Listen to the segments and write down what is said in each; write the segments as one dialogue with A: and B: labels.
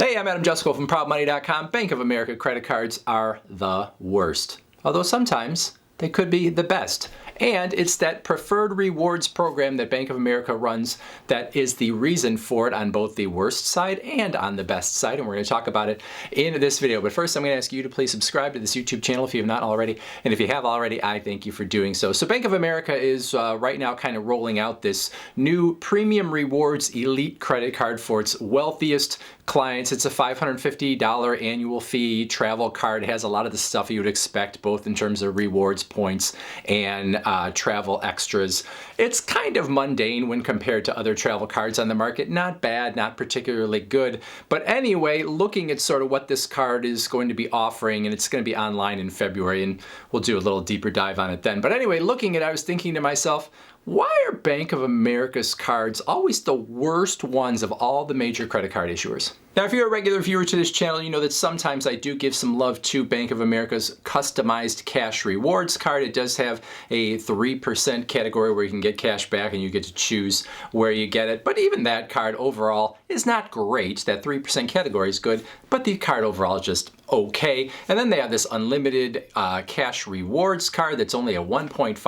A: Hey, I'm Jusko from ProudMoney.com. Bank of America credit cards are the worst. Although sometimes they could be the best. And it's that preferred rewards program that Bank of America runs that is the reason for it on both the worst side and on the best side. And we're going to talk about it in this video. But first, I'm going to ask you to please subscribe to this YouTube channel if you have not already. And if you have already, I thank you for doing so. So Bank of America is right now kind of rolling out this new premium rewards elite credit card for its wealthiest clients. It's a $550 annual fee travel card. It has a lot of the stuff you would expect, both in terms of rewards points and travel extras. It's kind of mundane when compared to other travel cards on the market. Not bad, not particularly good. But anyway, looking at sort of what this card is going to be offering, and it's going to be online in February, and we'll do a little deeper dive on it then. But anyway, looking at it, I was thinking to myself, why are Bank of America's cards always the worst ones of all the major credit card issuers? Now, if you're a regular viewer to this channel, you know that sometimes I do give some love to Bank of America's customized cash rewards card. It does have a 3% category where you can get cash back and you get to choose where you get it. But even that card overall is not great. That 3% category is good, but the card overall is just okay. And then they have this unlimited cash rewards card that's only a 1.5%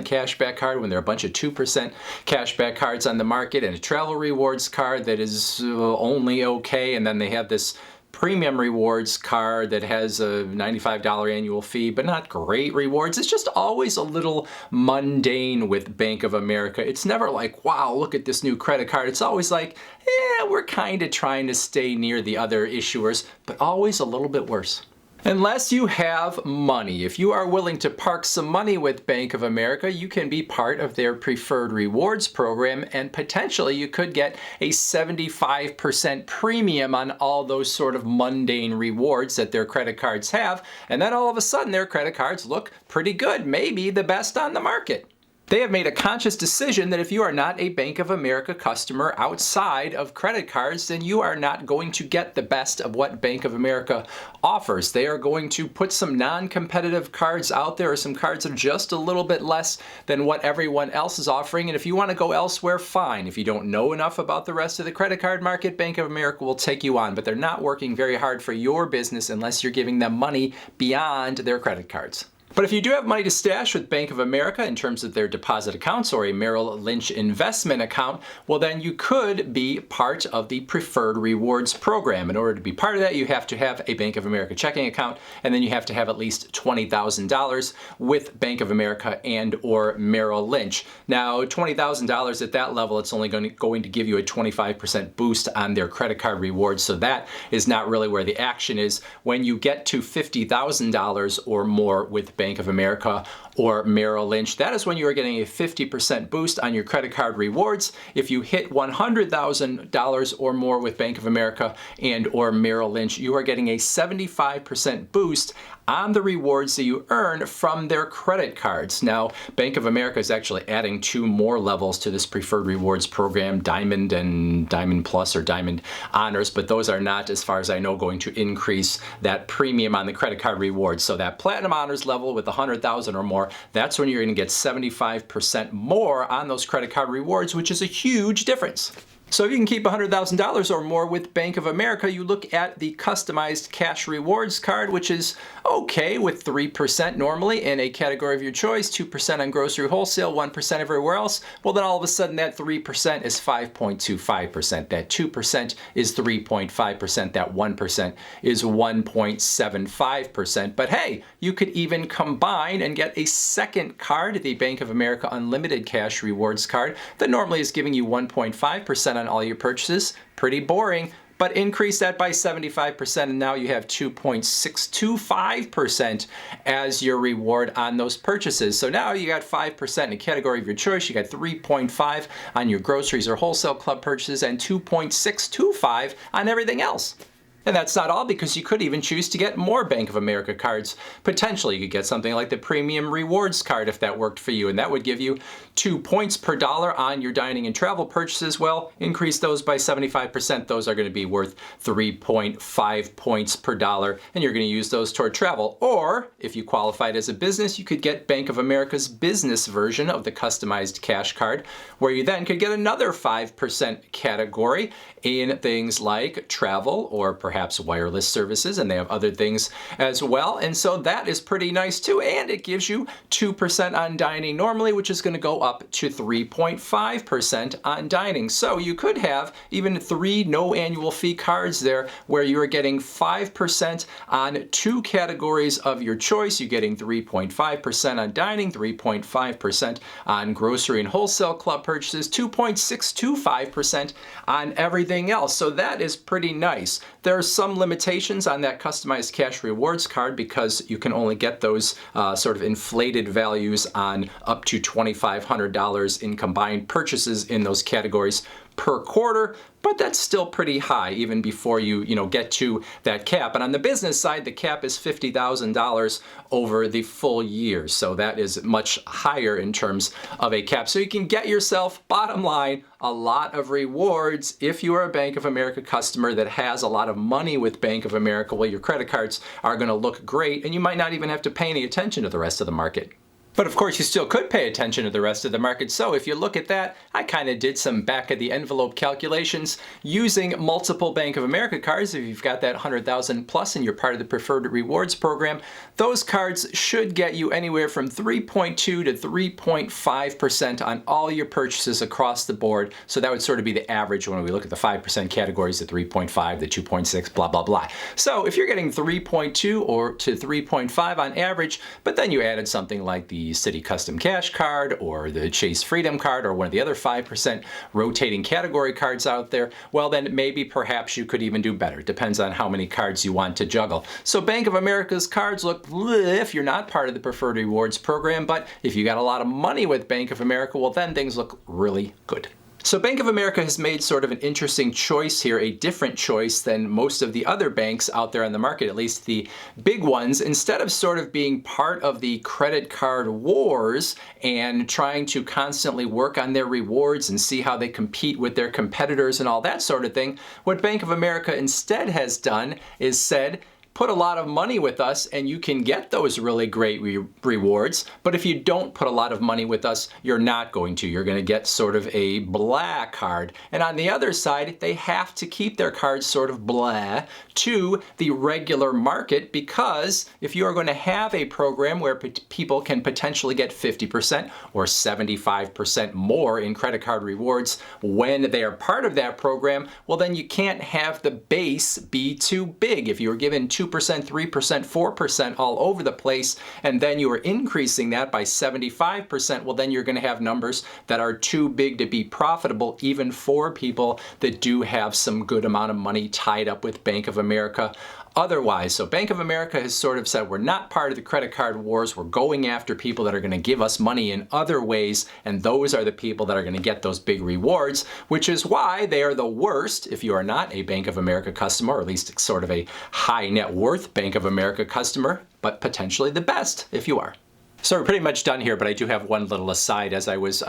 A: cashback card when there are a bunch of 2% cashback cards on the market, and a travel rewards card that is only okay. And then they have this premium rewards card that has a $95 annual fee, but not great rewards. It's just always a little mundane with Bank of America. It's never like, wow, look at this new credit card. It's always like, yeah, we're kind of trying to stay near the other issuers, but always a little bit worse. Unless you have money, if you are willing to park some money with Bank of America, you can be part of their preferred rewards program, and potentially you could get a 75% premium on all those sort of mundane rewards that their credit cards have. And then all of a sudden their credit cards look pretty good, maybe the best on the market. They have made a conscious decision that if you are not a Bank of America customer outside of credit cards, then you are not going to get the best of what Bank of America offers. They are going to put some non-competitive cards out there, or some cards that are just a little bit less than what everyone else is offering. And if you want to go elsewhere, fine. If you don't know enough about the rest of the credit card market, Bank of America will take you on. But they're not working very hard for your business unless you're giving them money beyond their credit cards. But if you do have money to stash with Bank of America in terms of their deposit accounts or a Merrill Lynch investment account, well then you could be part of the preferred rewards program. In order to be part of that, you have to have a Bank of America checking account, and then you have to have at least $20,000 with Bank of America and or Merrill Lynch. Now, $20,000 at that level, it's only going to give you a 25% boost on their credit card rewards, so that is not really where the action is. When you get to $50,000 or more with Bank of America or Merrill Lynch, that is when you are getting a 50% boost on your credit card rewards. If you hit $100,000 or more with Bank of America and or Merrill Lynch, you are getting a 75% boost on the rewards that you earn from their credit cards. Now, Bank of America is actually adding 2 more levels to this preferred rewards program, Diamond and Diamond Plus or Diamond Honors, but those are not, as far as I know, going to increase that premium on the credit card rewards. So that Platinum Honors level with 100,000 or more, that's when you're going to get 75% more on those credit card rewards, which is a huge difference. So if you can keep $100,000 or more with Bank of America, you look at the customized cash rewards card, which is okay with 3% normally in a category of your choice, 2% on grocery wholesale, 1% everywhere else. Well, then all of a sudden that 3% is 5.25%, that 2% is 3.5%, that 1% is 1.75%. But hey, you could even combine and get a second card, the Bank of America Unlimited Cash Rewards card, that normally is giving you 1.5% on all your purchases. Pretty boring, but increase that by 75% and now you have 2.625% as your reward on those purchases. So now you got 5% in a category of your choice, you got 3.5 on your groceries or wholesale club purchases, and 2.625 on everything else. And that's not all, because you could even choose to get more Bank of America cards. Potentially, you could get something like the Premium Rewards card if that worked for you, and that would give you 2 points per dollar on your dining and travel purchases, well, increase those by 75%. Those are going to be worth 3.5 points per dollar, and you're going to use those toward travel. Or if you qualified as a business, you could get Bank of America's business version of the customized cash card, where you then could get another 5% category in things like travel or perhaps wireless services, and they have other things as well. And so that is pretty nice too, and it gives you 2% on dining normally, which is going to go up to 3.5% on dining. So you could have even 3 no annual fee cards there where you are getting 5% on 2 categories of your choice. You're getting 3.5% on dining, 3.5% on grocery and wholesale club purchases, 2.625% on everything else. So that is pretty nice. There are some limitations on that customized cash rewards card because you can only get those sort of inflated values on up to $2,500 in combined purchases in those categories per quarter, but that's still pretty high even before you get to that cap. And on the business side, the cap is $50,000 over the full year. So that is much higher in terms of a cap. So you can get yourself, bottom line, a lot of rewards if you are a Bank of America customer that has a lot of money with Bank of America. Well, your credit cards are going to look great, and you might not even have to pay any attention to the rest of the market. But of course, you still could pay attention to the rest of the market. So if you look at that, I kind of did some back of the envelope calculations using multiple Bank of America cards. If you've got that 100,000 plus and you're part of the Preferred Rewards program, those cards should get you anywhere from 3.2 to 3.5% on all your purchases across the board. So that would sort of be the average when we look at the 5% categories, the 3.5, the 2.6, blah, blah, blah. So if you're getting 3.2 or to 3.5 on average, but then you added something like the Citi Custom Cash card or the Chase Freedom card or one of the other 5% rotating category cards out there, well then maybe perhaps you could even do better. It depends on how many cards you want to juggle. So Bank of America's cards look bleh if you're not part of the Preferred Rewards program, but if you got a lot of money with Bank of America, well then things look really good. So Bank of America has made sort of an interesting choice here, a different choice than most of the other banks out there on the market, at least the big ones. Instead of sort of being part of the credit card wars and trying to constantly work on their rewards and see how they compete with their competitors and all that sort of thing, what Bank of America instead has done is said, put a lot of money with us and you can get those really great rewards. But if you don't put a lot of money with us, you're not going to. You're going to get sort of a blah card. And on the other side, they have to keep their cards sort of blah to the regular market, because if you are going to have a program where people can potentially get 50% or 75% more in credit card rewards when they are part of that program, well then you can't have the base be too big. If you were given 2%, 3%, 4% all over the place, and then you are increasing that by 75%, well then you're going to have numbers that are too big to be profitable even for people that do have some good amount of money tied up with Bank of America otherwise. So Bank of America has sort of said, we're not part of the credit card wars. We're going after people that are going to give us money in other ways, and those are the people that are going to get those big rewards, which is why they are the worst if you are not a Bank of America customer, or at least sort of a high net worth Bank of America customer, but potentially the best if you are. So we're pretty much done here, but I do have one little aside. As I was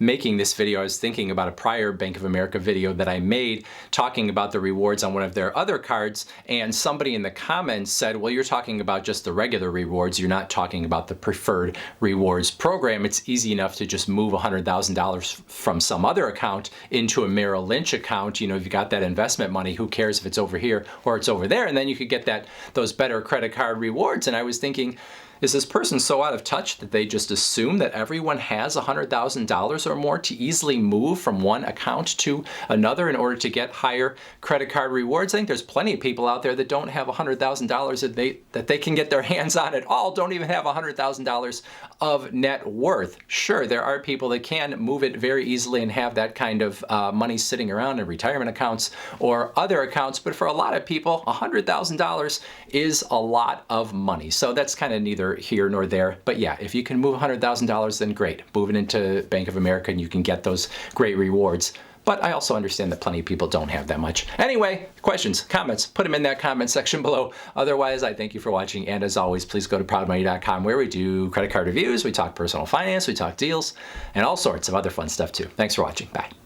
A: making this video, I was thinking about a prior Bank of America video that I made talking about the rewards on one of their other cards, and somebody in the comments said, well, you're talking about just the regular rewards. You're not talking about the Preferred Rewards program. It's easy enough to just move $100,000 from some other account into a Merrill Lynch account. You know, if you got that investment money, who cares if it's over here or it's over there? And then you could get those better credit card rewards. And I was thinking, is this person so out of touch that they just assume that everyone has $100,000 or more to easily move from one account to another in order to get higher credit card rewards? I think there's plenty of people out there that don't have $100,000 that they can get their hands on at all, don't even have $100,000 of net worth. Sure, there are people that can move it very easily and have that kind of money sitting around in retirement accounts or other accounts, but for a lot of people, $100,000 is a lot of money. So that's kind of neither here nor there. But yeah, if you can move $100,000, then great. Move it into Bank of America and you can get those great rewards. But I also understand that plenty of people don't have that much. Anyway, questions, comments, put them in that comment section below. Otherwise, I thank you for watching. And as always, please go to proudmoney.com where we do credit card reviews, we talk personal finance, we talk deals, and all sorts of other fun stuff too. Thanks for watching. Bye.